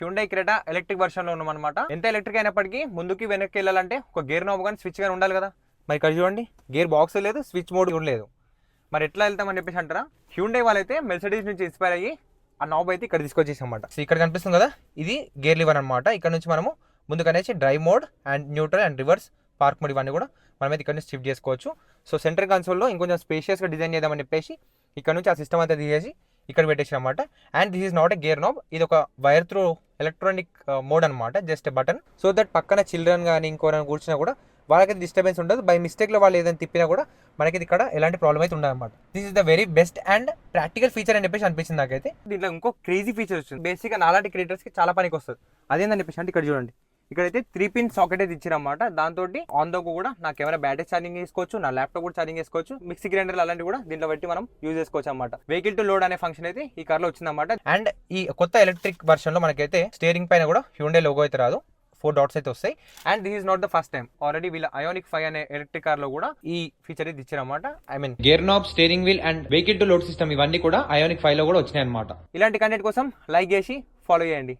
Hyundai Creta electric version లో ఉన్నాం అనమాట. ఎంత ఎలక్ట్రిక్ అయినప్పటికీ ముందుకి వెనక్కి వెళ్ళాలంటే ఒక గేర్ నాబ్ కానీ స్విచ్ కానీ ఉండాలి కదా. మరి ఇక్కడ చూడండి గేర్ బాక్స్ లేదు, స్విచ్ మోడ్ కూడా లేదు. మరి ఎట్లా వెళ్తామని చెప్పేసి అంటారా, హ్యుండై వాళ్ళైతే మెర్సిడీస్ నుంచి ఇన్స్పైర్ అయ్యి ఆ నాబ్ అయితే ఇక్కడ తీసుకొచ్చేసి అనమాట. సో ఇక్కడ కనిపిస్తుంది కదా, ఇది గేర్ లివర్ అనమాట. ఇక్కడ నుంచి మనము ముందుకనేసి drive mode and neutral and reverse park mode ఇవన్నీ కూడా మనమైతే ఇక్కడ నుంచి షిఫ్ట్ చేసుకోవచ్చు. సో సెంటర్ కన్సోల్లో ఇంకొంచెం స్పేషియస్గా డిజైన్ చేద్దామని చెప్పేసి ఇక్కడ నుంచి ఆ సిస్టమ్ అంతా తీసేసి ఇక్కడ పెట్టేసి అనమాట. And this is not a gear knob, ఇది ఒక వైర్ త్రూ ఎలక్ట్రానిక్ మోడ్ అనమాట, జస్ట్ బటన్. సో దట్ పక్కన చిల్డ్రన్ కానీ ఇంకోరైనా కూర్చున్నా కూడా వాళ్ళకైతే డిస్టర్బెన్స్ ఉండదు. బై మిస్టేక్లో వాళ్ళు ఏదైనా తిప్పినా కూడా మనకి ఇక్కడ ఎలాంటి ప్రాబ్లం అయితే ఉండదు అనమాట. This is the very best and practical feature అని చెప్పేసి అనిపించింది నాకైతే. దీంట్లో ఇంకో క్రేజీ ఫీచర్ వచ్చింది, బేసిక్గా నాలాంటి క్రియేటర్స్కి చాలా పనికి వస్తుంది. అదేందని చెప్పేసి అంటే ఇక్కడ చూడండి, ఇక్కడైతే 3 పిన్ సాకెట్ అయితే ఇచ్చారన్నమాట. దాంతో ఆన్ దో కూడా నా కెమెరా బ్యాటరీ ఛార్జింగ్ చేసుకోవచ్చు, నా ల్యాప్టాప్ కూడా ఛార్జింగ్ చేసుకోవచ్చు, మిక్సీ గ్రైండర్ అలాంటివి కూడా దీంట్లో పెట్టి మనం యూజ్ చేసుకోవచ్చు అనమాట. వెహికల్ టు లోడ్ అనే ఫంక్షన్ అయితే ఈ కార్ లో వచ్చిందన్నమాట. అండ్ ఈ కొత్త ఎలక్ట్రిక్ వర్షన్ లో మనకైతే స్టీరింగ్ పైన కూడా హ్యుండై లోగో అయితే రాదు, 4 డాట్స్ అయితే వస్తాయి. And this is not the first time, already వీళ్ళ ఐయోనిక్ 5 అనే ఎలక్ట్రిక్ కార్ లో కూడా ఈ ఫీచర్ అయితే ఇచ్చారన్నమాట. I mean gear knob, steering wheel and vehicle to load system ఇవన్నీ కూడా ఐయోనిక్ 5 లో కూడా వచ్చినాయి అనమాట. ఇలాంటి కంటెంట్ కోసం లైక్ చేసి ఫాలో చేయండి.